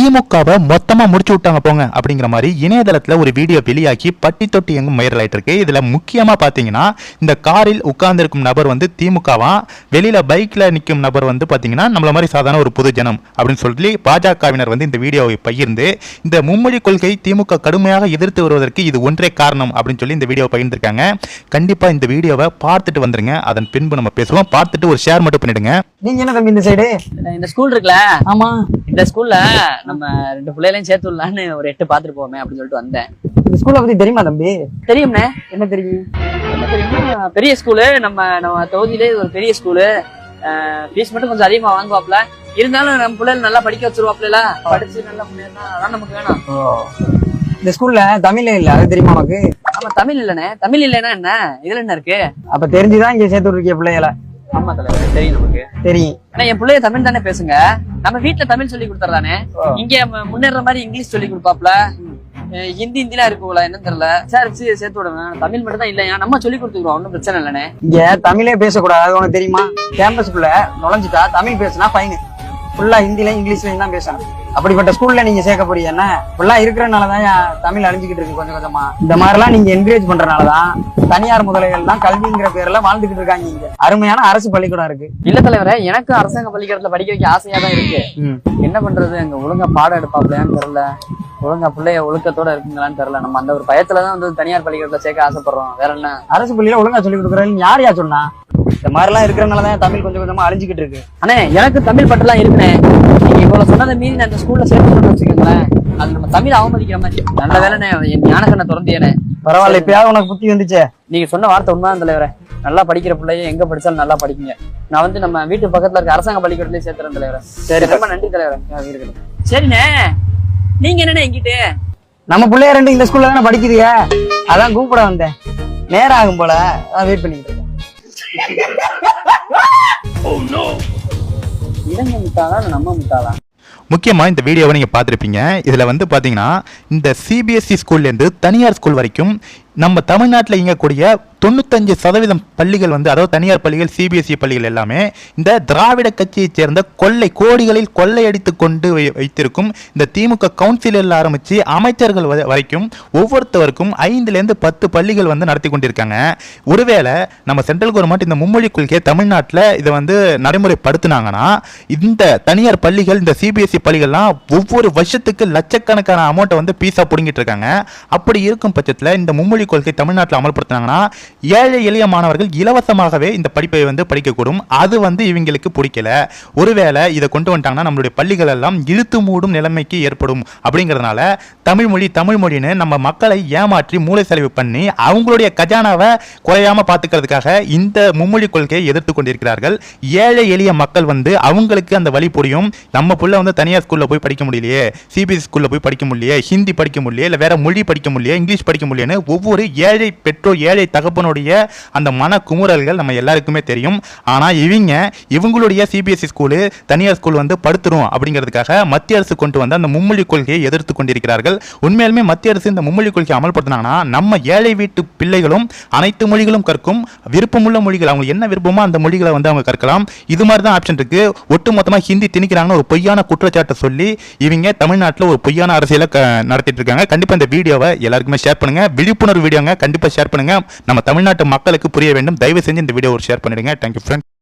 திமுகவை மொத்தமா முடிச்சு விட்டாங்க போங்க அப்படிங்கிற மாதிரி இணையதளத்துல ஒரு வீடியோ வெளியாக்கி பட்டி தொட்டி எங்கும் வைரல் ஆயிட்டு இருக்கு. இதுல முக்கியமா பாத்தீங்கன்னா இந்த காரில் உட்கார்ந்திருக்கும் நபர் வந்து திமுகவா, வெளியில பைக்ல நிற்கும் நபர் வந்து பாத்தீங்கன்னா நம்மள மாதிரி சாதாரண ஒரு பொது ஜனம் அப்படின்னு சொல்லி பாஜகவினர் வந்து இந்த வீடியோவை பகிர்ந்து இந்த மும்மொழி கொள்கை திமுக கடுமையாக எதிர்த்து வருவதற்கு இது ஒன்றே காரணம் அப்படின்னு சொல்லி இந்த வீடியோ பகிர்ந்திருக்காங்க. கண்டிப்பா இந்த வீடியோவை பார்த்துட்டு வந்துருங்க, அதன் பின்பு நம்ம பேசுவோம். பார்த்துட்டு ஒரு ஷேர் மட்டும் பண்ணிடுங்க. நீங்க என்ன தம்பி இந்த சைடு? இந்த ஸ்கூல் இருக்குல்ல, ஆமா, இந்த ஸ்கூல்ல நம்ம 2 பிள்ளைகளையும் சேர்த்து விடலான்னு ஒரு 8 பாத்துட்டு போமே அப்படின்னு சொல்லிட்டு வந்தேன். இந்த ஸ்கூலை பத்தி தெரியுமா தம்பி? தெரியும்ண்ணே. என்ன தெரியும்? என்ன தெரியுமா, பெரிய ஸ்கூலு, நம்ம தொகுதியிலே ஒரு பெரிய ஸ்கூலு. ஃபீஸ் மட்டும் கொஞ்சம் அதிகமா வாங்குவாப்ல, இருந்தாலும் நம்ம பிள்ளைகள் நல்லா படிக்க வச்சிருவாப்ல, படிச்சு நல்லா முன்னேறினா அதான் நமக்கு வேணும். இந்த ஸ்கூல்ல தமிழே இல்ல, அது தெரியுமா உனக்கு? ஆமா, தமிழ் இல்லண்ணே. தமிழ் இல்லைன்னா என்ன, இதுல என்ன இருக்கு? அப்ப தெரிஞ்சுதான் இங்க சேர்த்து விட்டுருக்கிய பிள்ளைகளை? ஆமா தலைவர், தெரியும் நமக்கு. தெரியும். ஆனா என் பிள்ளைய தமிழ் தானே பேசுங்க, நம்ம வீட்டுல தமிழ் சொல்லி கொடுத்துறானே. இங்க முன்னேற மாதிரி இங்கிலீஷ் சொல்லி கொடுப்பாப்ல, ஹிந்திலாம் இருக்குங்களா என்னன்னு தெரியல. விசாரிச்சு சேர்த்து விடுங்க. தமிழ் மட்டும் தான் இல்லையா, நம்ம சொல்லி கொடுத்துக்கிறோம், ஒன்னும் பிரச்சனை இல்லைண்ணே. இங்க தமிழே பேசக்கூடாது, அது உனக்கு தெரியுமா? கேம்பஸ்குள்ள நுழைஞ்சிட்டா தமிழ் பேசுனா ஃபைனு, ஃபுல்லா ஹிந்திலையும் இங்கிலீஷ்லயும் தான் பேசணும். அப்படிப்பட்ட ஸ்கூல்ல நீங்க சேர்க்க போறீங்க என்ன? ஃபுல்லா இருக்கிறனாலதான் தமிழ் அழிஞ்சுக்கிட்டு இருக்கு கொஞ்சம் கொஞ்சமா. இந்த மாதிரி எல்லாம் நீங்க என்கரேஜ் பண்றதுனாலதான் தனியார் முதலைகள் தான் கல்விங்கிற பேர்ல வாழ்ந்துகிட்டு இருக்காங்க. இங்க அருமையான அரசு பள்ளிக்கூடம் இருக்கு. இல்ல தலைவரே, எனக்கு அரசாங்க பள்ளிக்கூடத்துல படிக்க வைக்க ஆசையா தான் இருக்கு. என்ன பண்றது, அங்க ஒழுங்கா பாடம் எடுப்பாப்லையான்னு தெரியல, ஒழுங்கா பிள்ளைய ஒழுக்கத்தோட இருக்குங்களான்னு தெரியல. நம்ம அந்த ஒரு பயத்துலதான் வந்து தனியார் பள்ளிக்கூடத்துல சேர்க்க ஆசைப்படுறோம், வேற என்ன. அரசு பள்ளியில ஒழுங்கா சொல்லி கொடுக்குறாரு யாரையா சொன்னா? இந்த மாதிரி எல்லாம் இருக்கிறனாலதான் தமிழ் கொஞ்சம் கொஞ்சமா அழிஞ்சுக்கிட்டு இருக்கு. அண்ணே, எனக்கு தமிழ் பட்டெல்லாம் இருக்குண்ணே. நீங்க இவ்வளவு சொன்னதை மீறி நான் இந்த ஸ்கூல்ல சேர்த்து வச்சுக்கோங்களேன், அது நம்ம தமிழ் அவமதிக்கிற மாதிரி. நல்ல வேலைண்ணே, என் ஞானக்கண்ணை திறந்தியனே. பரவாயில்ல, இப்பயாவது உனக்கு புத்தி வந்துச்சே. நீங்க சொன்ன வார்த்தை உண்மைதான் தலைவரே. நல்லா படிக்கிற பிள்ளைய எங்க படிச்சாலும் நல்லா படிக்குங்க. நான் வந்து நம்ம வீட்டு பக்கத்துல இருக்க அரசாங்க பள்ளிக்கூடத்துலயே சேர்த்துறேன் தலைவரே. சரி, ரொம்ப நன்றி தலைவரே. சரிண்ணே, நீங்க என்னண்ணே எங்கிட்டு? நம்ம பிள்ளைய 2 இந்த ஸ்கூல்ல தானே படிக்குதுங்க, அதான் கூப்பிட வந்தேன். நேரம் ஆகும் போல, அதான் வெயிட் பண்ணிக்கிட்டு இருக்கேன். இளைஞ முட்டாளா நம்ம முட்டாளா? முக்கியமாக இந்த வீடியோவை நீங்கள் பார்த்துருப்பீங்க. இதில் வந்து பார்த்தீங்கன்னா இந்த சிபிஎஸ்இ ஸ்கூல்லேருந்து தனியார் ஸ்கூல் வரைக்கும் நம்ம தமிழ்நாட்டில் இயங்கக்கூடிய 95% பள்ளிகள் வந்து, அதாவது தனியார் பள்ளிகள், சிபிஎஸ்இ பள்ளிகள் எல்லாமே இந்த திராவிட கட்சியைச் சேர்ந்த கோடிகளில் கொள்ளையடித்து கொண்டு வைத்திருக்கும் இந்த திமுக கவுன்சிலில் ஆரம்பித்து அமைச்சர்கள் வரைக்கும் ஒவ்வொருத்தவருக்கும் 5லேருந்து 10 பள்ளிகள் வந்து நடத்தி கொண்டிருக்காங்க. ஒருவேளை நம்ம சென்ட்ரல் கவர்மெண்ட் இந்த மும்மொழி கொள்கையை தமிழ்நாட்டில் இதை வந்து நடைமுறைப்படுத்தினாங்கன்னா இந்த தனியார் பள்ளிகள், இந்த சிபிஎஸ்இ பள்ளிகள்லாம் ஒவ்வொரு வருஷத்துக்கு லட்சக்கணக்கான அமௌண்ட்டை வந்து பீஸா பிடுங்கிட்டு இருக்காங்க. அப்படி இருக்கும் பட்சத்தில் இந்த மும்மொழி கொள்கை தமிழ்நாட்டில் அமல்படுத்தினாங்கன்னா ஏழை எளிய மாணவர்கள் இலவசமாகவே இந்த படிப்பை வந்து படிக்கக்கூடும். அது வந்து இவங்களுக்கு பிடிக்கல. ஒருவேளை இதை கொண்டு வந்துட்டாங்கன்னா நம்மளுடைய பள்ளிகள் எல்லாம் இழுத்து மூடும் நிலைமைக்கு ஏற்படும். அப்படிங்கிறதுனால தமிழ் மொழின்னு நம்ம மக்களை ஏமாற்றி மூளை செலவு பண்ணி அவங்களுடைய கஜானாவை குறையாம பார்த்துக்கிறதுக்காக இந்த மும்மொழி கொள்கையை எதிர்த்து கொண்டிருக்கிறார்கள். ஏழை எளிய மக்கள் வந்து அவங்களுக்கு அந்த வழி புரியும். நம்ம புள்ள வந்து தனியார் ஸ்கூல்ல போய் படிக்க முடியலையே, சிபிஎஸ்இ ஸ்கூல்ல போய் படிக்க முடியலையே, ஹிந்தி படிக்க முடியல, இல்ல வேற மொழி படிக்க முடியல, இங்கிலீஷ் படிக்க முடியலன்னு ஒவ்வொரு ஏழை பெற்றோர், ஏழை தகப்பனுடைய அந்த மன குமுறல்கள் நம்ம எல்லாருக்குமே தெரியும். ஆனா இவங்களுடைய சிபிஎஸ்இ ஸ்கூலு, தனியார் ஸ்கூல் வந்து படுத்துரும் அப்படிங்கிறதுக்காக மத்திய அரசு கொண்டு வந்த அந்த மும்மொழி கொள்கையை எதிர்த்து கொண்டிருக்கிறார்கள். உண்மையிலுமே மத்திய அரசு இந்த மும்மொழி கொள்கையை அமல்படுத்தினாங்கன்னா நம்ம ஏழை வீட்டு பிள்ளைகளும் அனைத்து மொழிகளும் கற்கும். விருப்பமுள்ள மொழிகள், அவங்க என்ன விருப்பமோ அந்த மொழிகளை வந்து அவங்க கற்கலாம். இது மாதிரி தான் ஆப்ஷன் இருக்கு. ஒட்டுமொத்தமா ஹிந்தி திணிக்கிறாங்கன்னு ஒரு பொய்யான குற்றச்சாட்டை சொல்லி இவங்க தமிழ்நாட்டில் ஒரு பொய்யான அரசியலை நடத்திட்டு இருக்காங்க. கண்டிப்பா இந்த வீடியோவை எல்லாருக்குமே ஷேர் பண்ணுங்க. விழிப்புணர்வு வீடியோங்க, கண்டிப்பா ஷேர் பண்ணுங்க. நம்ம தமிழ்நாட்டு மக்களுக்கு புரிய வேண்டும். தயவு செஞ்சு இந்த வீடியோ ஷேர் பண்ணிடுங்க. Thank you friends.